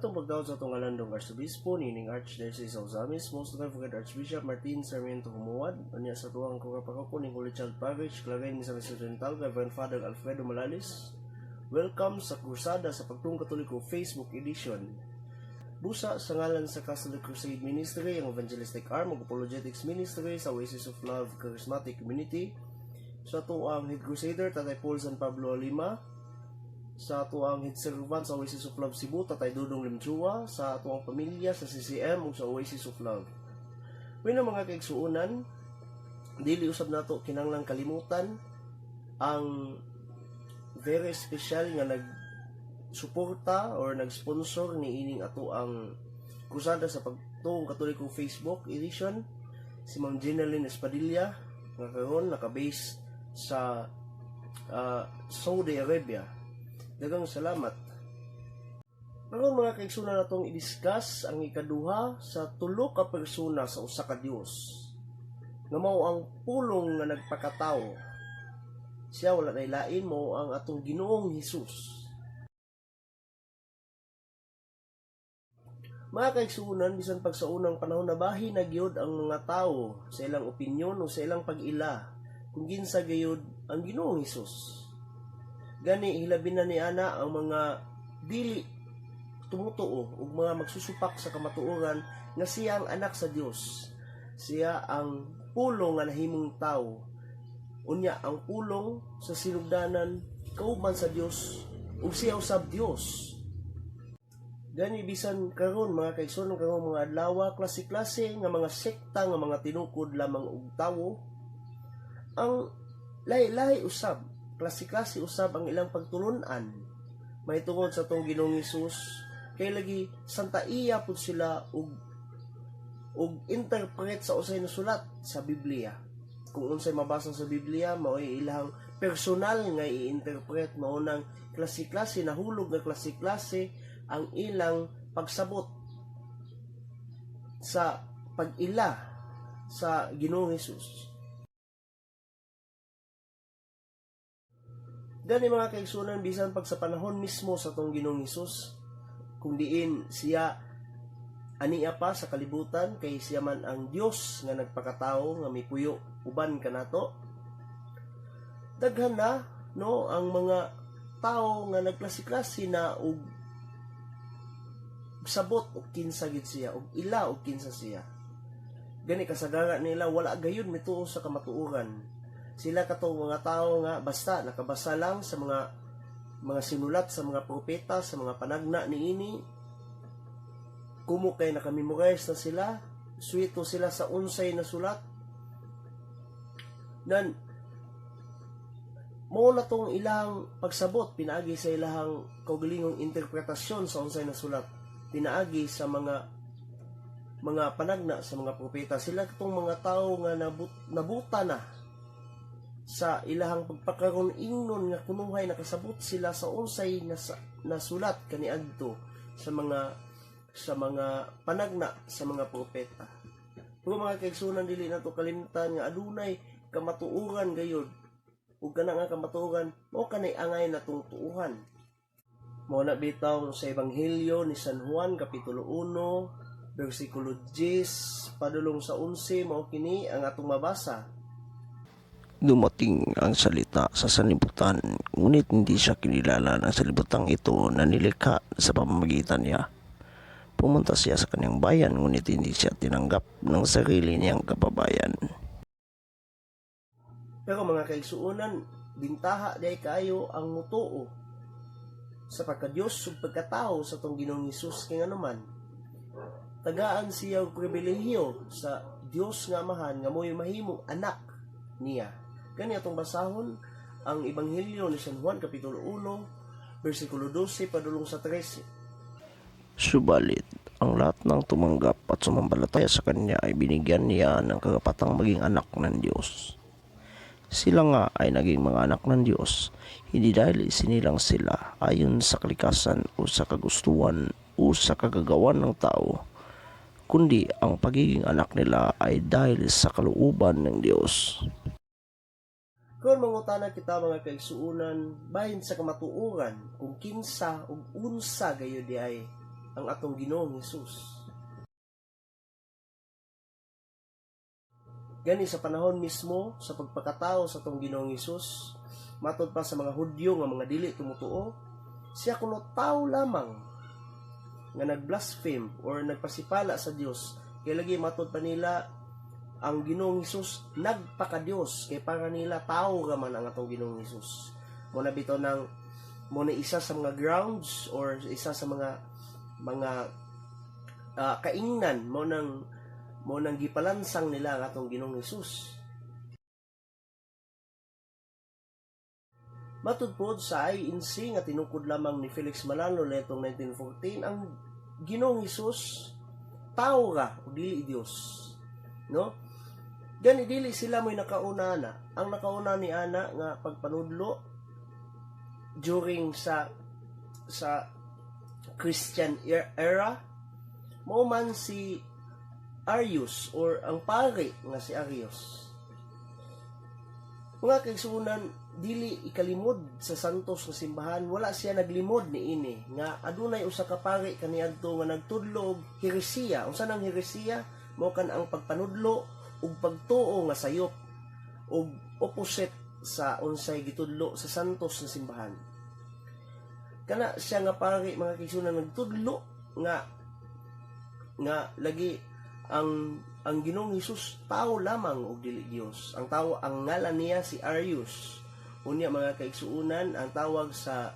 Natong pagdaot sa itong alandong Arsobispo, nining Archdiocese of Ozamis, Most Reverend Archbishop Martin Sarmiento Humuad, unya sa tuwang kagapakako ng Holy Child Parish, Claren ni San Occidental, Reverend Father Alfredo Malalis. Welcome sa Krusada sa Pagtuong Katoliko Facebook Edition. Busa sa ngalan sa Catholic Crusade Ministry, ang Evangelistic Arm ug Apologetics Ministry sa Oasis of Love Charismatic Community, sa tuang Head Crusader Tatay Paul San Pablo Lima, sa tuang Head Servant sa Oasis of Love Cebu Tatay Dudong Limchua, sa tuang pamilya sa CCM ug sa Oasis of Love. May na mga kaigsuunan, dili usab nato kinahanglang kalimutan ang very special nga nagsuporta or nag-sponsor ni ining ato ang Krusada sa Pagtuong Katoliko Facebook Edition, si Ma'am Jenaline Espadilla, nga karon naka-base sa Saudi Arabia. Daghang salamat. Karon mga kaigsunan natong i-discuss ang ikaduha sa tulo ka persona sa usa ka Dios, nga mao ang pulong nga nagpakatao. Siya wala nay lain, mao ang atong Ginoong Hesus. Mga kaigsunan, bisan pag sa unang panahon na bahin na gyud ang mga tao sa ilang opinyon o sa ilang pag-ila kung ginsa gayud ang Ginoong Hesus. Gani hilabi na ni ana ang mga dili tumutuo ug mga magsusupak sa kamatuoran nga siya ang anak sa Dios. Siya ang pulong nga nahimong tao. Unya ang pulong sa sinugdanan kauban sa Dios ug siya usab Dios. Gani bisan karon mga kaigsunan, karon mga adlaw klase-klase nga mga sekta nga mga tinukod lamang og tawo, ang lahi-lahi usab, klase-klase usab ang ilang pagtulunan mahitungod sa tong Ginoong Hesus, kay lagi santa iya pud sila og interpret sa usay na sulat sa Biblia. Kung unsay mabasa sa Biblia, mao ilang personal nga i-interpret, mao nang klase-klase, nahulog nga klase-klase ang ilang pagsabot sa pag-ila sa Ginoong Hesus. Gani mga kaigsunan, bisan pag sa panahon mismo sa tong Ginoong Hesus, kung diin siya ania pa sa kalibutan, kay siya man ang Dios nga nagpakatao nga may puyo uban kanato, daghan na no ang mga tao nga nagklase-klase na og sabot og kinsa gid siya, og ila og kinsa siya. Gani kasagaran nila wala gayud mituo sa kamatuoran. Sila katong mga tao nga basta nakabasa lang sa mga sinulat sa mga propeta, sa mga panagna niini, kumo kay nakamemorize na sila, suwito sila sa unsay na sulat. Nan mao na tong ilang pagsabot pinaagi sa ilang kaugalingong interpretasyon sa unsay na sulat, pinaagi sa mga panagna sa mga propeta. Sila katong mga tao nga nabuta na sa ilahang pagpakaron ingnon nga kunuhay nakasabot sila sa unsay na sulat kaniadto sa mga panagna sa mga propeta. Pero mga kaigsunan, dili nato kalimutan nga adunay kamatuoran gayud, ug kana nga kamatuoran mao kanay angay natong tuuhan. Mao na bitaw sa Ebanghelyo ni San Juan kapitulo 1 bersikulo 10 padulong sa 11, mao kini ang atong mabasa. Dumating ang salita sa sanlibutan, ngunit hindi siya kinilala ng sanlibutan ito na nilikha sa pamamagitan niya. Pumunta siya sa kanyang bayan, ngunit hindi siya tinanggap ng sarili niyang kababayan. Pero mga kaigsuonan, bintaha day kayo ang mutuo sa pagka-Diyos ug pagkatao sa tong Ginoong Hesus, kay nganuman tagaan siya og pribilehiyo sa Dios nga Amahan nga mo'y mahimong anak niya. Kani atong basahon ang Ebanghelyo ni San Juan kapitulo 1 bersikulo 12 padulong sa 13. Subalit, ang lahat ng tumanggap at sumampalataya sa kanya ay binigyan niya ng karapatang maging anak ng Diyos. Sila nga ay naging mga anak ng Diyos, hindi dahil isinilang sila ayon sa kalikasan o sa kagustuhan o sa kagagawan ng tao, kundi ang pagiging anak nila ay dahil sa kalooban ng Diyos. Kung mangutana kita mga kaigsuunan, bahin sa kamatuoran kung kinsa ug unsa gayud di ay ang atong Ginoong Hesus. Gani sa panahon mismo sa pagpakatao sa atong Ginoong Hesus, matod pa sa mga Hudyo nga mga dili tumutuo, siya kuno tao lamang nga nagblaspheme or nagpasipala sa Dios. Kaya lagi matod pa nila ang Ginoong Hesus nagpaka-Dios, kay para nila tao raman ang atong Ginoong Hesus. Muna bitaw nang muna isa sa mga grounds or isa sa mga kaingnan mo nang gipalansang nila ang atong Ginoong Hesus. Matud pod sa INC nga tinukod lamang ni Felix Manalo letong 1914, ang Ginoong Hesus tao ra o dili Dios, no? Gani dili sila mo'y nakauna na. Ang nakauna ni ana nga pagpanudlo during sa Christian era, mao man si Arius or ang pari nga si Arius. Mga kaigsuonan, dili ikalimod sa santos nga simbahan, wala siya naglimod ni ini nga adunay usa ka pari kaniadto nga nagtudlo og heresiya. Unsa nang heresiya? Mao kan ang pagpanudlo ug pagtuo nga sayop ug opposite sa unsay gitudlo sa santos nga simbahan. Kana siya nga pari mga kaigsuonan nagtudlo nga lagi ang Ginoong Hesus tao lamang og dili Dios. Ang ngalan niya si Arius. Unya mga kaigsuonan, ang tawag sa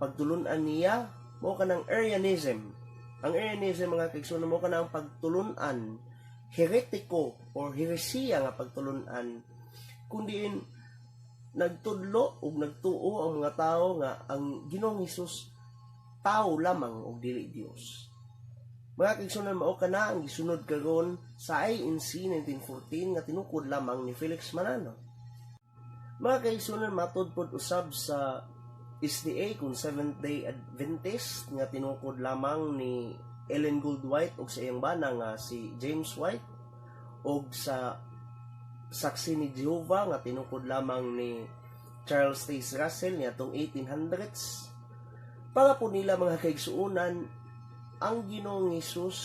pagtulunan niya mao kanang Arianism. Ang Arianism mga kaigsuonan mao kanang pagtulunan heretiko or heresiya nga pagtulunan, kundi nagtudlo ug nagtuo ang mga tao nga ang Ginoong Hesus tao lamang og dili Dios. Mga kaigsuonan, mao kana ang gisunod karon sa INC 1914 nga tinukod lamang ni Felix Manalo. Mga kaigsuonan, matud pod usab sa SDA kung Seventh-day Adventist nga tinukod lamang ni Ellen Gould White ug sa iyang bana nga si James White, ug sa Saksi ni Jehovah nga tinukod lamang ni Charles Taze Russell niadtong 1800s. Para po nila mga kaigsuonan, ang Ginoong Hesus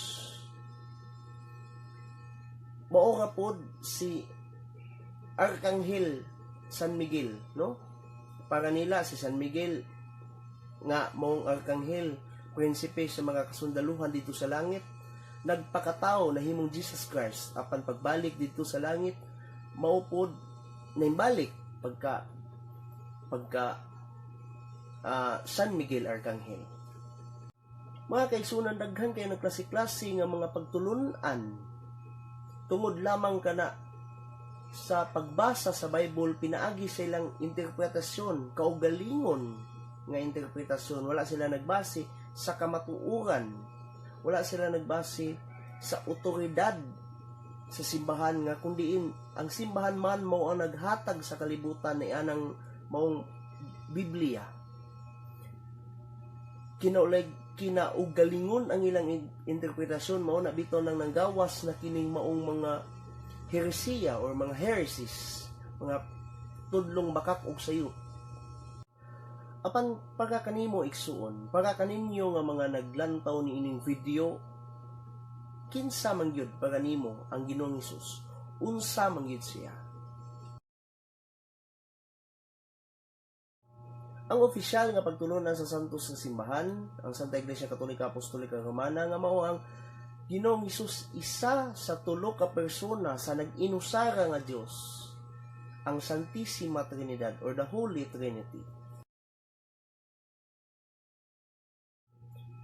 mao ra pod si Arkanghel San Miguel, no? Para nila si San Miguel nga maong Arkanghel, prinsipe sa mga kasundaluhan dito sa langit, nagpakatao na himong Jesus Christ. Apan pagbalik dito sa langit, maupod na imbalik pagka San Miguel Arkanghel. Mga kaigsuonan, daghan kayo nagklase-klase nga mga pagtulunan tungod lamang kana sa pagbasa sa Bible. Pinaagi sa ilang interpretasyon, kaugalingon nga interpretasyon. Wala sila nagbase sa kamatuoran, wala sila nagbase sa otoridad sa simbahan, nga kundiin ang simbahan man mao ang naghatag sa kalibutan ni anang maong Biblia. Kinaugalingon ang ilang interpretasyon, mao na bitaw nang nanggawas na kining maong mga heresiya or mga heresies, mga tudlong bakak og sayop. Apan para kanimo igsuon, para kaninyo nga mga naglantaw ni ining video, kinsa man gyud para nimo ang Ginoong Hesus? Unsa man gyud siya? Ang opisyal nga pagtulunan sa santos sa simbahan, ang Santa Iglesia Katolika Apostolika Romana, nga mao ang Ginoong Hesus isa sa tulo ka persona sa nag-inusara nga Dios, ang Santissima Trinidad or the Holy Trinity.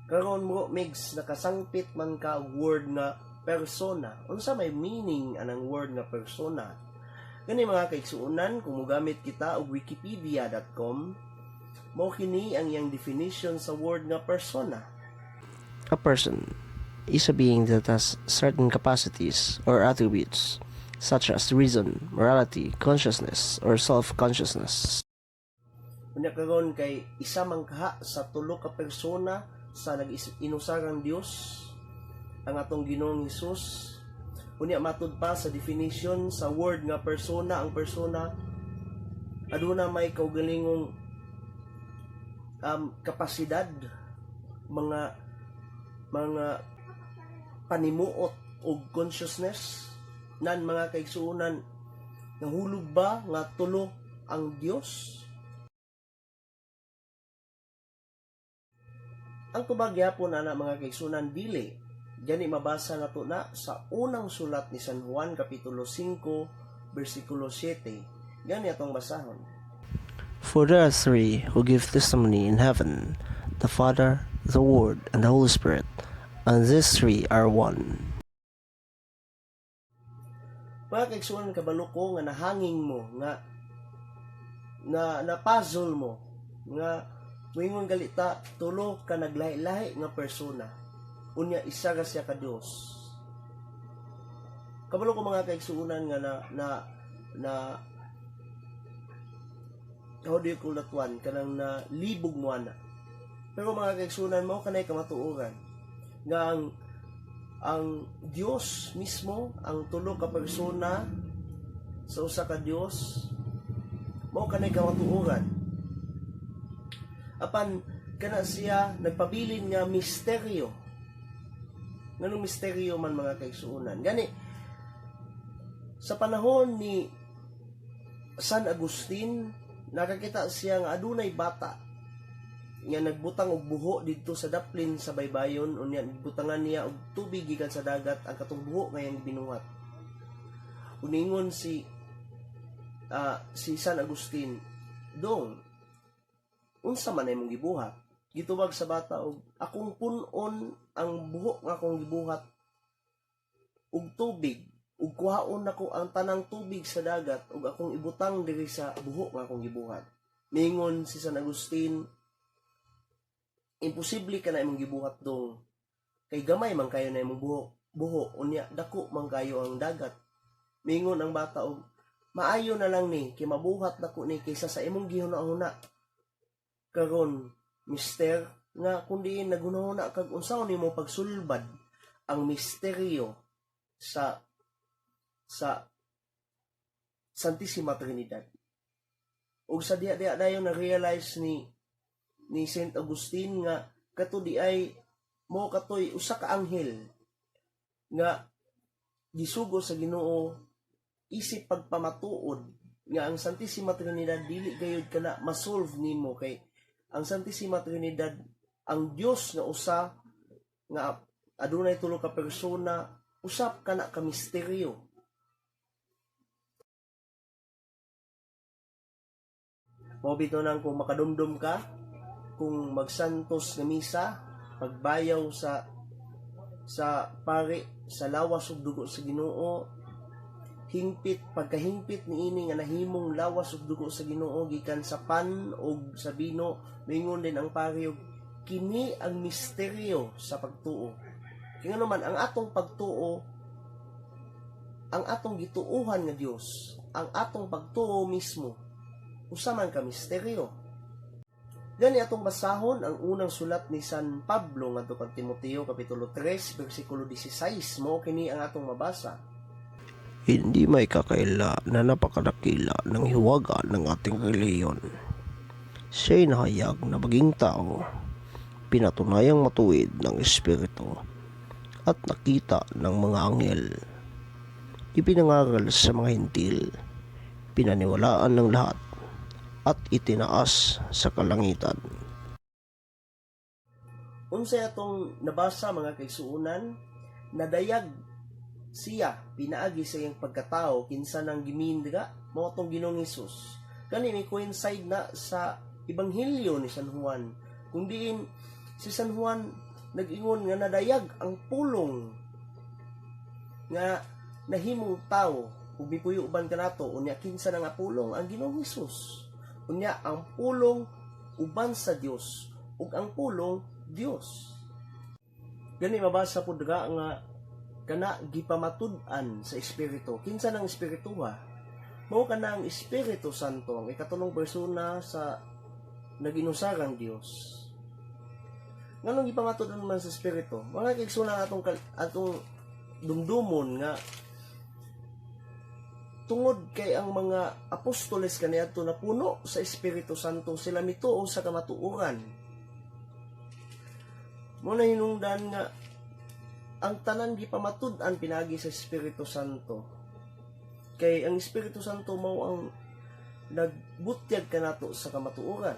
Karon mo migs nakasangpit man ka word nga persona. Unsa may meaning anang word nga persona? Gani mga kaigsuonan, kung mogamit kita og wikipedia.com, mao kini ang iyang definition sa word nga persona. A person is a being that has certain capacities or attributes such as reason, morality, consciousness, or self-consciousness. Unya karon kay isa man kaha sa tulo ka persona sa nag-inusarang Dios, ang atong Ginoong Hesus. Unya matud pa sa definition sa word nga persona, ang persona aduna may kaugalingong kapasidad, mga mga panimuot o consciousness nan mga kaigsuonan, nahulog ba nga tulo ang Dios? Ang tubag gyapon ana mga kaigsuonan dili gani mabasa nato na sa unang sulat ni San Juan kapitulo 5 bersikulo 7. Gani atong basahon. For there are three who give testimony in heaven, the Father, the Word, and the Holy Spirit, and these three are one. Mga kaigsuonan, kabalo ko nga nahanging mo, nga na-puzzle mo, nga tuwingon galita, tulo ka naglahi-lahi nga persona. Unya, isa ka siya ka Diyos. Kabalo ko mga kaigsuonan nga na how do you call that one? Kanang na libog mo na. Pero mga kaigsuonan mo, kanay kamatuoran. Nga ang Diyos mismo, ang tulo ka persona sa usa ka Diyos, mao kanay kamatuoran. Apan kana siya nagpabilin nga misteryo. Nganong misteryo man mga kaigsuonan? Gani sa panahon ni San Agustin, nakakita siya nga adunay bata nga nagbutang og buho didto sa daplin sa baybayon, unya butangan niya og tubig gikan sa dagat, ang katong buho ngayang binuhat. Uningon si San Agustin, "Dong, unsa man imong gibuhat?" Gitubag sa bata og, "Akong punon ang buho nga akong gibuhat og tubig, ug kuhaon nako ang tanang tubig sa dagat ug akong ibutang diri sa buho nga akong gibuhat." Mingon si San Agustin, "Imposible ka na imong gibuhat dong. Kay gamay man kayo na imong buho, unya dako man kayo ang dagat." Mingon ang bata og, "Maayo na lang ni, kay mabuhat nako ni kaysa sa imong gihuna-huna. Karon, mister, nga kundi nagunahuna kag unsaon nimo pagsulbad ang misteryo sa Santissima Trinidad." Ug sa diha dayon na realize ni Saint Agustin nga kato di ay mo katoy usa ka anghel nga gisugo sa Ginoo isip pagpamatuod nga ang Santissima Trinidad dili gayud kana masolve nimo, kay ang Santissima Trinidad ang Dios nga usa nga adunay tulo ka persona, usap kana ka misteryo. Mao bitaw nang kung makadumdum ka, kung magsantos nga misa, pagbayaw sa pare, sa lawas ug dugo sa Ginoo, pagkahingpit niini nga nahimong lawas ug dugo sa Ginoo gikan sa pan ug sa bino, mingon din ang pare og kini ang misteryo sa pagtuo. Kaya naman ang atong pagtuo, ang atong gituuhan nga Dios, ang atong pagtuo mismo, usa man ka misteryo. Gani atong basahon ang unang sulat ni San Pablo ngadto kang Timoteo kapitulo 3 bersikulo 16, mao kini ang atong mabasa. Hindi may kakaila na napakadakila ng hiwaga ng ating reliyon. Siya'y nahayag na maging tao, pinatunayang matuwid ng Espiritu, at nakita ng mga anghel. Ipinangaral sa mga hintil, pinaniwalaan ng lahat, at itinaas sa kalangitan. Unsay atong nabasa mga kaigsuonan, nadayag siya pinaagi sa iyang pagkatao kinsa nang gimindiga mao tong Ginoong Hesus. Kani may coincide na sa ebanghelyo ni San Juan, kung diin si San Juan nag-ingon nga nadayag ang pulong nga nahimong tao ug mipuyo uban kanato, unya kinsa na nga pulong ang Ginoong Hesus. Unya ang pulong uban sa Dios ug ang pulong Dios. Gani mabasa pud nga kana gipamatud-an sa Espiritu. Kinsa nang Espiritu ha? Mao kana ang Espiritu Santo, ang ikatulong persona sa naginusarang Dios. Nganong gipamatud-an man sa Espiritu? Mga kaigsuonan atong dumdumon nga tungod kay ang mga apostoles kaniadto na puno sa Espiritu Santo, sila mituo sa kamatuoran. Mo na hinungdan nga ang tanan gipamatud-an pinagi sa Espiritu Santo. Kay ang Espiritu Santo mao ang nagbutyag kanato sa kamatuoran.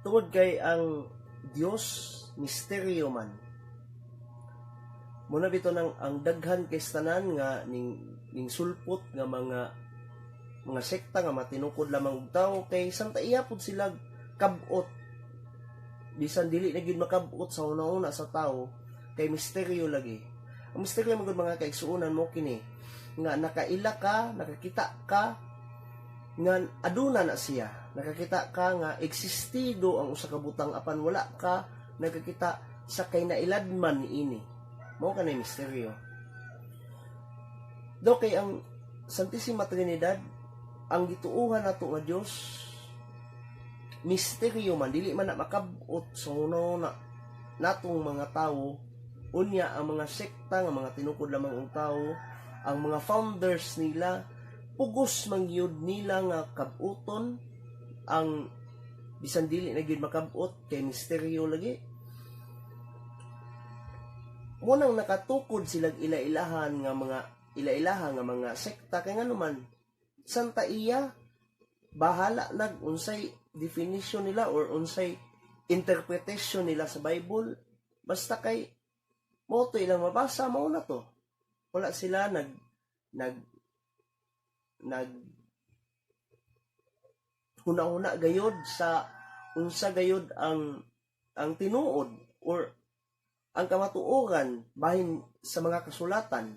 Tungod kay ang Dios misteryo man. Muna bito nang ang daghan kay tanan nga ning sulpot nga mga sekta nga matinukod lamang og tawo kay santa iya pud sila kabot. Bisan dili na gyud makabot sa una-una sa tawo kay misteryo lagi. Ang misteryo mga mga kaigsuonan mo kini nga nakaila ka, nakakita ka nga aduna na siya. Nakakita ka nga existido ang usa ka butang apan wala ka nakakita sa kay nailadman niini. Mao kanay misteryo. Do kay ang Santissima Trinidad ang gituuhan nato nga Dios misteryo man dili man na makabot sa una natong mga tawo. Unya ang mga sekta nga mga tinukod lamang og tawo, ang mga founders nila pugos man gyud nila nga kabuton ang bisan dili na gyud makabot kay misteryo lagi. Munang nakatukod silang ila-ilahan nga mga sekta kay ngano man santa iya bahala unsay definition nila or unsay interpretation nila sa Bible basta kay mo to ilang mabasa mao na to. Wala sila nag huna-huna gayod sa unsa gayod ang tinuod or ang kamatuoran bahin sa mga kasulatan.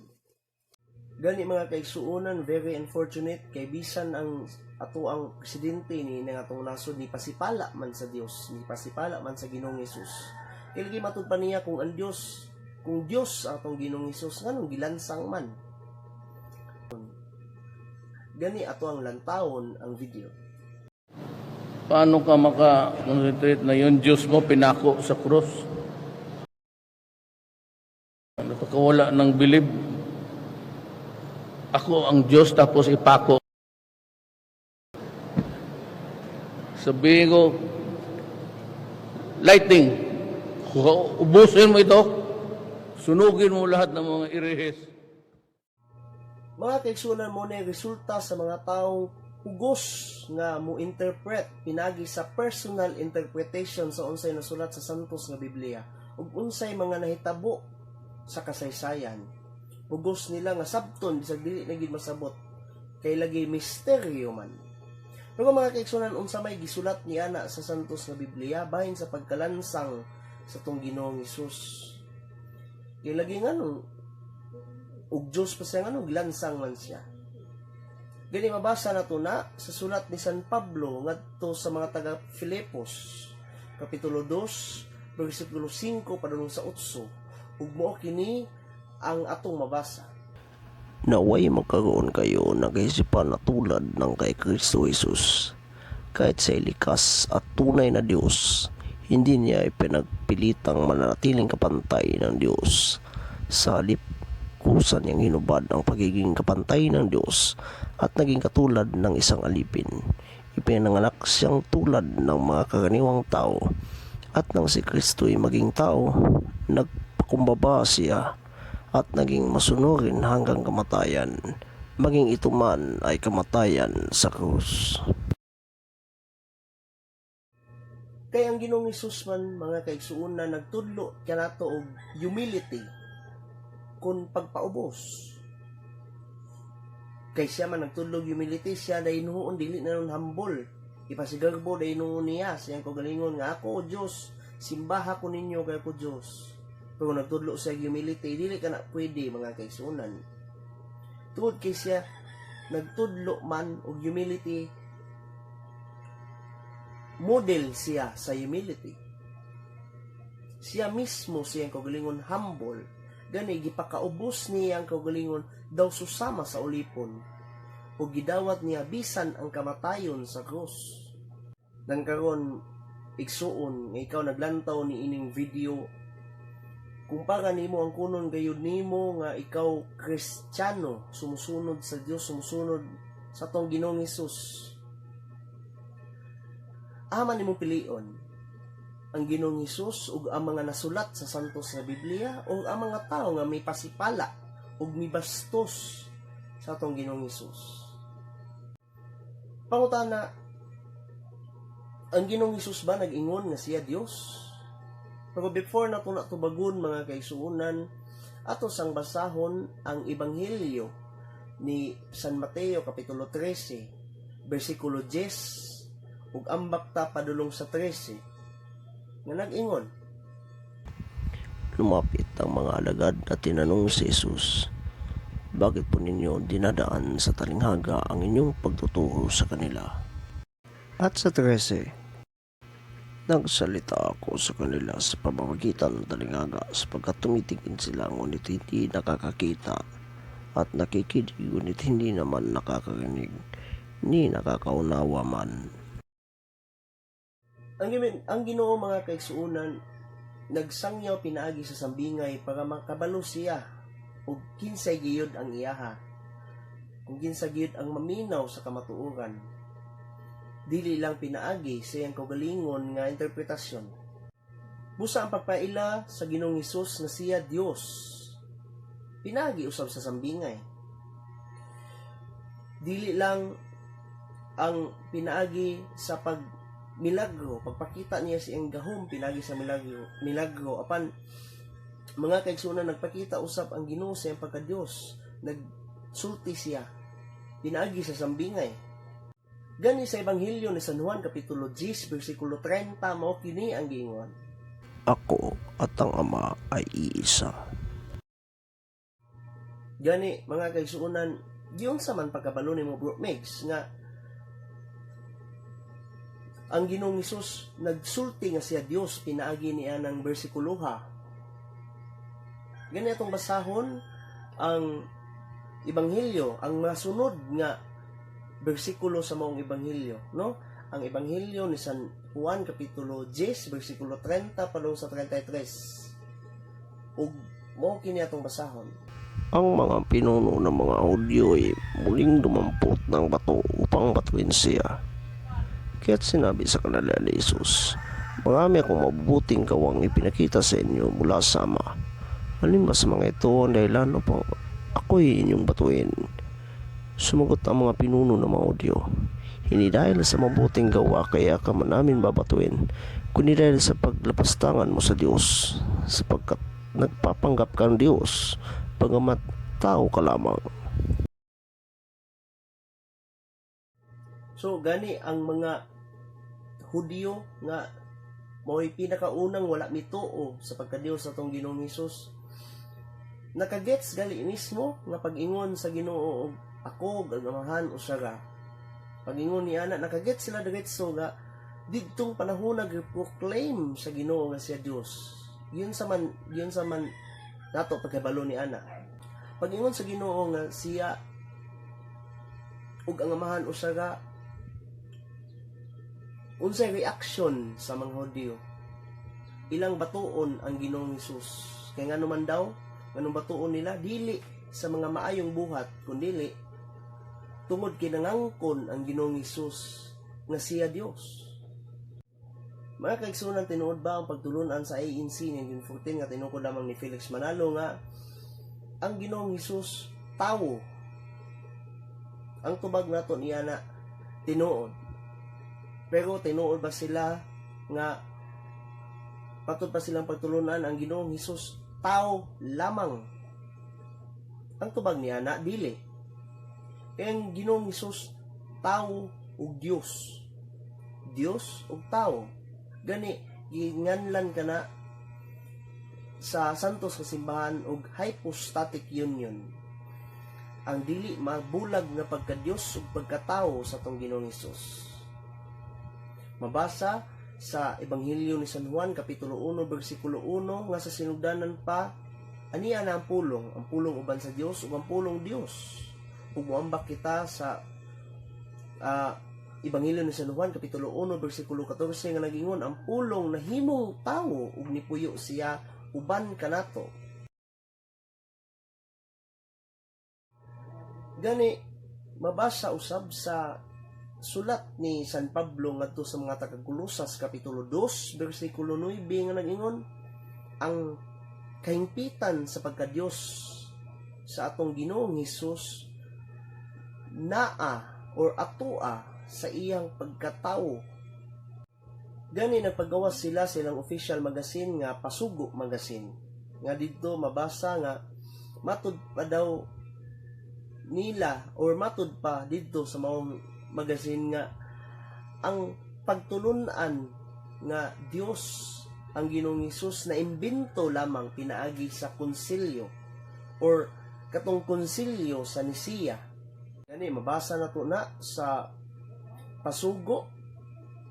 Gani mga kaigsuonan, very unfortunate kay bisan ang ato ang presidente ni atong nasod ni pasipala man sa Dios, ni pasipala man sa Ginoong Hesus. Kay matud pa niya kung ang Dios, kung Dios atong Ginoong Hesus nganong gilansang man. Gani ato ang lantawon ang video. Paano ka maka-concentrate na yun? Diyos mo pinako sa krus. Napakawala ng bilib. Ako ang Diyos tapos ipako. Sabihin ko, lighting. Ubusin mo ito. Sunugin mo lahat ng mga irehis. Mga kaigsuonan mo na resulta sa mga taong ugos nga mo interpret pinagi sa personal interpretation sa unsay nasulat sa santos nga Biblia ug unsay mga nahitabo sa kasaysayan. Ugos nila nga sabton bisag dili na gid masabot kay lagi misteryo man. Pero mga kaigsuonan unsa may gisulat ni ana sa santos nga Biblia bahin sa pagkalansang sa tong Ginoong Hesus. Kay lagi nganong ug Dios pa siya nganong gilansang man siya. Gani mabasa nato na sa sulat ni San Pablo ngadto sa mga taga Filipos kapitulo 2 bersikulo 5 padulong sa 8 ug mao kini ang atong mabasa. Naway magkaroon kayo ng kaisipan na tulad ng kay Kristo Jesus. Kahit sa likas at tunay na Diyos, hindi niya ipinagpilitang mananatiling kapantay ng Diyos. Sa halip, kusa niyang hinubad ang pagiging kapantay ng Diyos at naging katulad ng isang alipin. Ipinanganak siyang tulad ng mga karaniwang tao at nang si Kristo'y maging tao, nagpakumbaba siya at naging masunurin hanggang kamatayan, maging ito man ay kamatayan sa krus. Kay ang Ginoong Hesus man mga kaigsuonan nagtudlo kanato og humility kun pagpaubos. Kay siya man nagtudlo humility siya dahil noon dili na nun humble. Ipasigarbo dahil noon niya siyang kagalingon nga ako o Diyos, simbaha ko ninyo kay ko Diyos. Pero nagtudlo siya humility, dili ka na pwede mga kaigsuonan. Tungod kay siya nagtudlo man og humility, model siya sa humility. Siya mismo siyang kagalingon humble. Gani gipakaubos niya ang kagalingon daw susama sa ulipon o gidawat niya bisan ang kamatayon sa krus. Nang karon igsuon nga ikaw naglantaw ni ining video, kumpara nimo ang kunon gayud nimo nga ikaw Kristiyano, sumusunod sa Dios, sumusunod sa tong Ginoong Hesus. Aman nimo pilion ang Ginoong Hesus ug ang mga nasulat sa santos nga Biblia o ang mga tao nga may pasipala ug may bastos sa atong Ginoong Hesus? Pangutana, ang Ginoong Hesus ba nag-ingon nga siya Dios? Pero before na ito natubagon mga kaigsuonan, ato sang basahon ang Ebanghelyo ni San Mateo Kapitulo 13, versikulo 10, ug ambak ta padulong sa 13, nga nag-ingon, Lumapit ang mga alagad at tinanong si Jesus, bakit po ninyo dinadaan sa talinghaga ang inyong pagtuturo sa kanila? At sa 13, nagsalita ako sa kanila sa pamamagitan ng talinghaga sapagkat tumitingin sila ngunit hindi nakakakita at nakikinig ngunit hindi naman nakakarinig ni nakakaunawa man. ang Ginoo mga kaigsuonan nagsangyaw pinaagi sa sambingay para makabalo siya ug kinsay giyod ang iyaha, kung kinsa giyod ang maminaw sa kamatuoran. Dili lang pinaagi sa iyang kaugalingon nga interpretasyon. Busa ang pagpaila sa Ginoong Hesus na siya Dios. Pinaagi usab sa sambingay. Dili lang ang pinaagi sa milagro, pagpakita niya siyang gahom, pinagi sa milagro, apan mga kaigsuonan nagpakita usab ang Ginoo sa iyang pagka-Dios, nagsulti siya, pinagi sa sambingay. Gani sa Ebanghelyo ni San Juan Kapitulo 10, versikulo 30, mao kini ang giingon, Ako at ang Ama ay iisa. Gani mga kaigsuonan, diyon sa man pagkabalo ni mo Bro Megs nga ang Ginoong Hesus nagsulti nga siya Dios, pinaagi niya ng bersikuloha. Gani atong basahon ang Ebanghelyo, ang masunod nga bersikulo sa maong Ebanghelyo, no? Ang Ebanghelyo ni San Juan Kapitulo 10, versikulo 30 padung sa 33. Ug mao kini atong basahon. Ang mga pinuno ng mga Hudyo ay muling dumampot ng bato upang batuin siya. Kaya't sinabi sa kanila ni Jesus, marami akong mabubuting gawang ipinakita sa inyo mula sa Ama. Alin ba sa mga ito ang dahilan upang ako'y inyong batuin? Sumagot ang mga pinuno ng mga Hudyo, hindi dahil sa mabuting gawa kaya ka man namin babatuin, kundi dahil sa paglapastangan mo sa Diyos, sapagkat nagpapanggap kang Diyos, bagamat tao ka lamang. So gani ang mga Hudyo nga mao'y pinakaunang wala mituo sa pagka-Dios sa atong Ginoong Hesus, nakagets gali mismo nga pag-ingon sa Ginoo, ako gagamahan o siya. Pag-ingon ni ana, nakagets sila diretso nga didtong panahon nag-proclaim sa Ginoo nga siya Dios. Yun sa man nato pagkabalo ni ana. Pag-ingon sa Ginoo nga siya ug ang amahan o siya, unsay reaction sa mga Hudyo? Ilang batuon ang Ginoong Hesus? Kaya nga naman daw, anong batuon nila? Dili sa mga maayong buhat, kundi tungod kinangangkon ang Ginoong Hesus nga siya Dios. Mga kaigsuonan, tinuod ba ang pagtulunan sa ANC 1914 nga tinungkod lamang ni Felix Manalo nga ang Ginoong Hesus tawo? Ang tubag nato niya na tinuod. Pero tinuod ba sila nga patod pa silang pagtulunan ang Ginoong Hesus tao lamang? Ang tubag niya na dili. Ang Ginoong Hesus tao ug Dios. Dios ug tao. Gani ginganlan kana sa santos nga simbahan og hypostatic union. Ang dili mabulag nga pagka-Dios ug pagkatao sa tong Ginoong Hesus. Mabasa sa Ebanghelyo ni San Juan Kapitulo 1, versikulo 1 nga sa sinugdanan pa, aniya na ang pulong uban sa Dios ug ang pulong Dios. Ug moambak kita sa Ebanghelyo ni San Juan Kapitulo 1, versikulo 14 nga nagingon, ang pulong nahimong tawo ug nipuyo siya uban kanato. Gani mabasa usab sa sulat ni San Pablo ngadto sa mga taga-Kolosas kapitulo 2 bersikulo 9 nga nag-ingon, ang kahimpitan sa pagka-Dios sa atong Ginoong Hesus naa or atua sa iyang pagkatao. Gani nagpagawas sila silang official magazine nga Pasugo magazine. Nga dito mabasa nga matud pa daw nila or matud pa dito sa maong magazine nga ang pagtulunan nga Dios ang Ginoong Hesus na imbento lamang pinaagi sa konsilyo or katong konsilyo sa Nisiya. Gani mabasa na to na sa Pasugo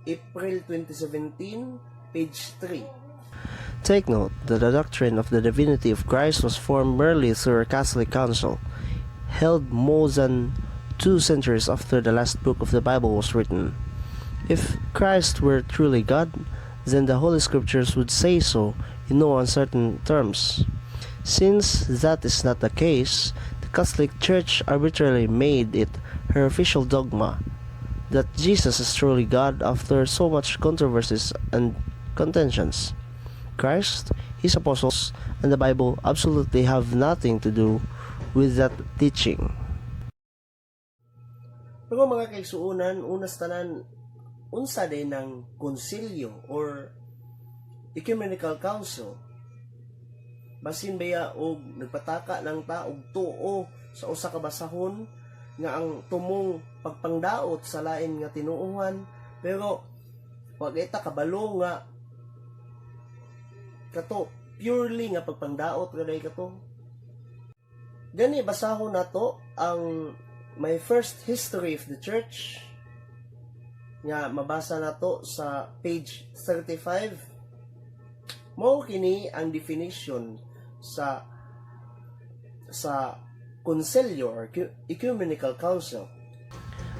April 2017 page 3. Take note that the doctrine of the divinity of Christ was formed merely through a Catholic council, held more than 2 centuries after the last book of the Bible was written. If Christ were truly God, then the Holy Scriptures would say so in no uncertain terms. Since that is not the case, the Catholic Church arbitrarily made it her official dogma that Jesus is truly God after so much controversies and contentions. Christ, His apostles, and the Bible absolutely have nothing to do with that teaching. Pero mga kaigsuunan, unas tanan, unsa din ng konsilyo or ecumenical council. Basin baya og nagpataka lang ta og tuo sa usa ka basahon nga ang tumong pagpangdaot sa lain nga tinuohan, pero wag ita kabalo nga kato purely nga pagpangdaot gaday kato. Gani basahon nato ang my first history of the church nga mabasa nato sa page 35. Mao kini ang definition sa konselyo or ecumenical council.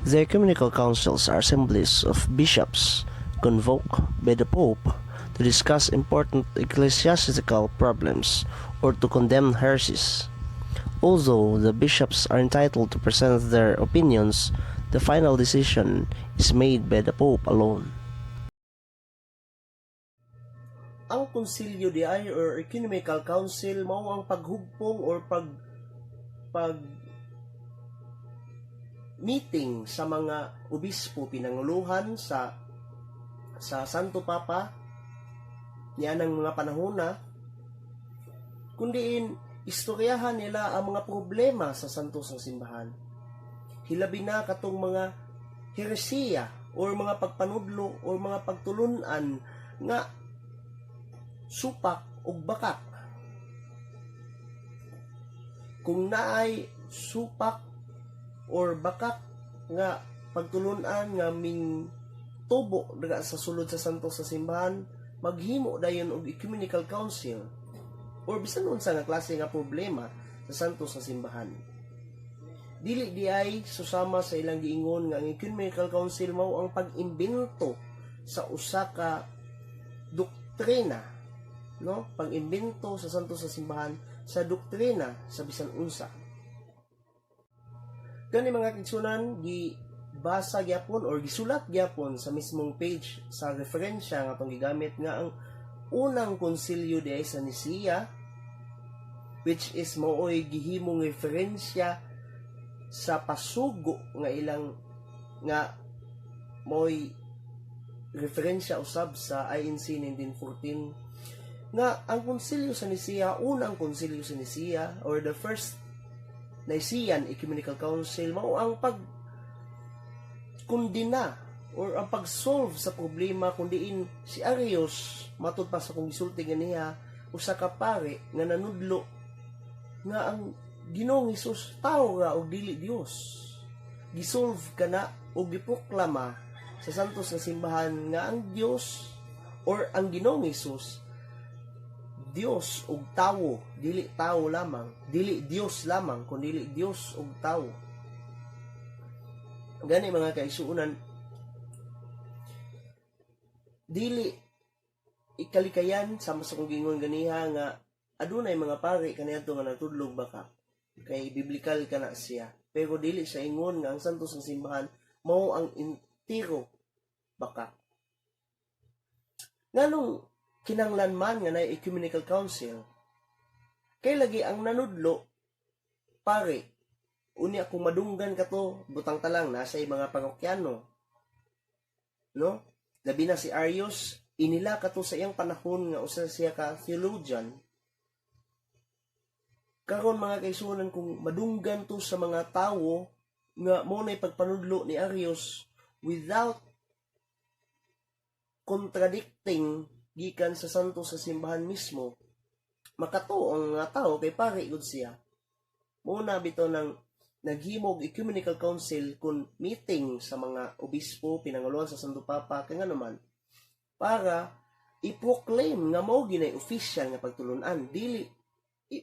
The ecumenical councils are assemblies of bishops convoked by the Pope to discuss important ecclesiastical problems or to condemn heresies. Although the bishops are entitled to present their opinions, the final decision is made by the Pope alone. Ang konsilyo di ay or ecumenical council mao ang paghugpong or pag meeting sa mga obispo pinanguluhan sa Santo Papa niya ng mga panahona, kundiin istoryahan nila ang mga problema sa santos ng simbahan. Hilabi na katong mga heresiya or mga pagpanudlo or mga pagtulunan nga supak ug bakak. Kung naay supak or bakak nga pagtulunan nga ming tubo daga sa sulod sa santos sa simbahan, maghimo dayon og ecumenical council or bisan unsa nga klase nga problema sa santos sa simbahan. Dili di ay susama sa ilang giingon nga ang ecumenical council mao ang pag-imbento sa usa ka doktrina, no? Pag-imbento sa santos sa simbahan sa doktrina sa bisan unsa. Kani mga kigsunan, gibasa gyapon or gisulat gyapon sa mismong page sa referensya nga atong gigamit nga ang unang konsilyo di ay sa Nisiya, which is mao'y gihimong referensya sa Pasugo nga ilang nga mao'y referensya usab sa INC 1914 nga ang konsilyo sa Nisiya, unang konsilyo sa Nisiya or the first Nicene Ecumenical Council mao ang pagkundina or ang pag-solve sa problema kung diin si Arius matud pa sa kung gisulti ganiya usa ka pare nga nanudlo nga ang Ginoong Hesus tao ra og dili Dios. Gisolve kana og giproklama sa santos nga simbahan nga ang Dios or ang Ginoong Hesus Dios ug tawo, dili tawo lamang, dili Dios lamang kundi dili Dios ug tawo. Gani mga kaisuunan, dili ikalikayan sama sa kong gingon ganiha nga adunay mga pare kaniadto nga natudlog baka kay biblikal kana siya, pero dili siya ingon nga ang santos ng simbahan mao ang intiro baka. Nganong kinanglan man nga na ecumenical council, kay lagi ang nanudlo, pare, unya kung madunggan ka to, butang talang, nasa mga parokyano, no? Labi na si Arius, inila ka to sa iyang panahon nga usa siya ka theologian. Karon mga kaisunan, kung madunggan to sa mga tawo nga mo na pagpanudlo ni Arius without contradicting gikan sa santo sa simbahan mismo, makato ang nga tao kay pare gud siya. Muna bito ng naghimog ecumenical council kun meeting sa mga obispo pinanguluan sa Santo Papa kay nga naman para i-proclaim nga mao ginay official nga pagtulunan, dili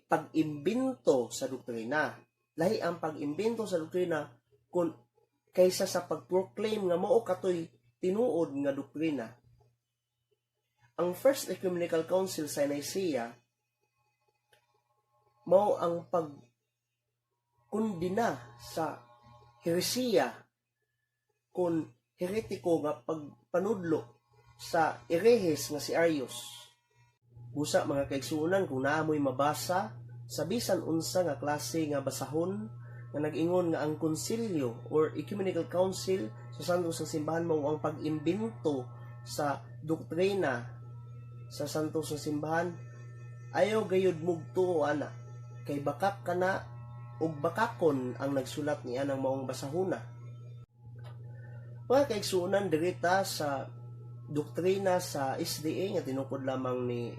pag-imbento sa doktrina. Lahi ang pag-imbento sa doktrina kun kaysa sa pag-proclaim nga mao katoy tinuod nga doktrina. Ang First Ecumenical Council sa Nicaea mao ang pagkundina sa heresiya kun heretiko nga pagpanudlo sa erehes nga si Arius. Busa mga kaigsuonan, kung naamoy mabasa sa bisan unsa nga klase nga basahon nga nag-ingon nga ang konsilyo or ecumenical council sa santo sa simbahan mao ang pag-imbento sa doktrina sa santo sa simbahan, ayaw gayud mugtuo ana kay bakak kana ug bakakon ang nagsulat niya ng maong basahuna. Mga kaigsuonan, dirita sa doktrina sa SDA nga tinukod lamang ni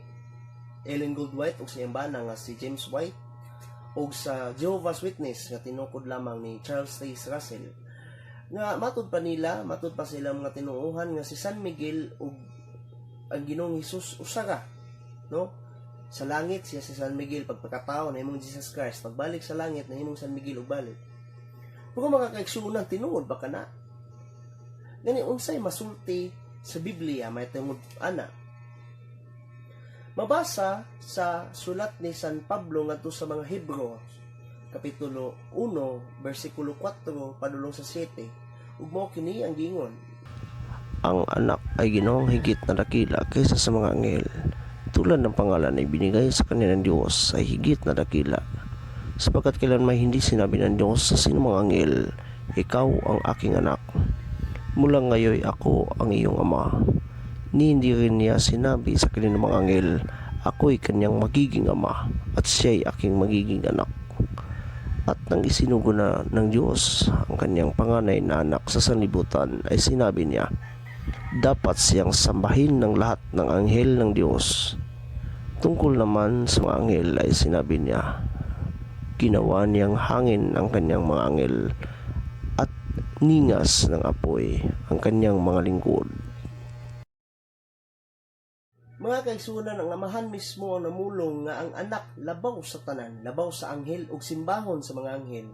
Ellen Goldwhite ug sa iyang bana nga si James White, ug sa Jehovah's Witness nga tinukod lamang ni Charles Taze Russell, nga matud pa sila mga tinuohan nga si San Miguel ug ang Ginoong Hesus usa no? Sa langit siya si San Miguel, pagpakatao na himong Jesus Christ, pagbalik sa langit na himong San Miguel ug balik. Kung mga kaigsuonan, tinuod ba kana? Gani unsay masulti sa Biblia may tungod ana. Mabasa sa sulat ni San Pablo ngadto sa mga Hebrew, kapitulo 1, bersikulo 4 padulong sa 7, ug mao kini ang giingon: Ang anak ay Ginoong higit na dakila kaysa sa mga anghel. Tulad ng pangalan ay binigay sa kanya ng Diyos ay higit na dakila. Sapagkat kailan may hindi sinabi ng Diyos sa sinumang anghel, ikaw ang aking anak. Mula ngayon ako ang iyong ama. Ni hindi rin niya sinabi sa kaninumang anghel, ako'y kanyang magiging ama at siya'y aking magiging anak. At nang isinugo na ng Diyos ang kanyang panganay na anak sa sanlibutan ay sinabi niya, dapat siyang sambahin ng lahat ng anghel ng Diyos. Tungkol naman sa mga anghel ay sinabi niya, ginawa niyang hangin ang kanyang mga anghel at ningas ng apoy ang kanyang mga lingkod. Mga kaigsuonan, ang amahan mismo ang namulong nga ang anak labaw sa tanan, labaw sa anghel ug simbahon sa mga anghel.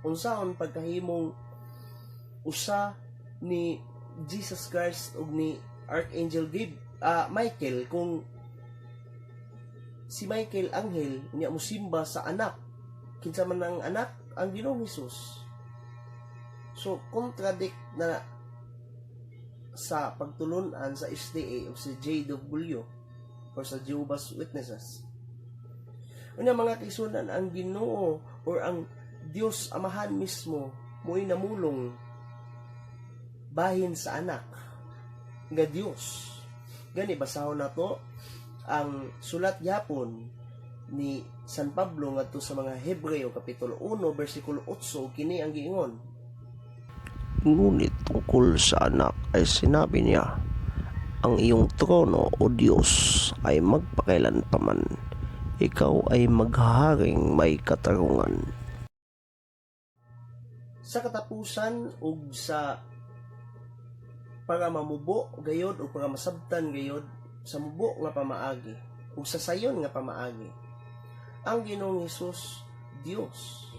Unsaon pagkahimong usa ni Jesus Christ ug ni Archangel Michael, kung si Michael anghel niya musimba sa anak, kinsa man ang anak, ang Ginoong Hesus. So contradict na sa pagtulunan sa SDA o sa JW or sa Jehovah's Witnesses. Unya mga kaigsuonan, ang Ginoo or ang Dios Amahan mismo mo'y namulong bahin sa anak nga Dios. Gani basahon nato ang sulat gyapon ni San Pablo ngadto sa mga Hebreo kapitulo 1 bersikulo 8, kini ang giingon: Ngunit tungkol sa anak ay sinabi niya, ang iyong trono o Diyos ay magpakailanpaman. Ikaw ay maghaharing may katarungan. Sa katapusan ug sa para mamubo gayod o para masabtan gayod, sa mubo nga pamaagi ug sa sayon nga pamaagi, ang Ginoong Hesus Dios.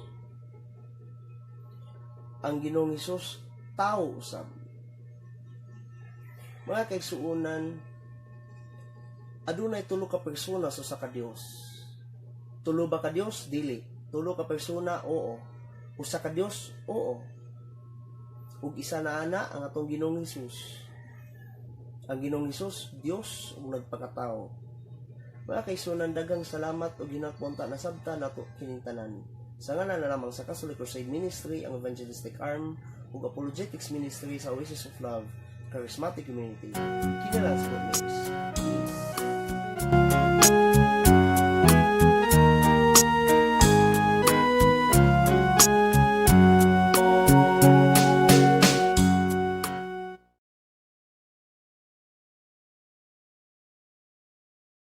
Ang Ginoong Hesus tao usab. Mga kaigsuonan, adunay tulo ka persona sa usa ka Dios. Tulo ba ka Dios? Dili. Tulo ka persona? Oo. Usa ka Dios? Oo. ug isa na ana ang atong Ginoong Hesus. Ang Ginoong Hesus, Dios ug nagpakatao. Mga kaigsunan, daghang salamat ug ginatpunta na sabta nato kining tanan. Sa ngalan na lamang sa Catholic Crusade Ministry, ang Evangelistic Arm ug Apologetics Ministry sa Oasis of Love Charismatic Community. Kinalang sa Peace.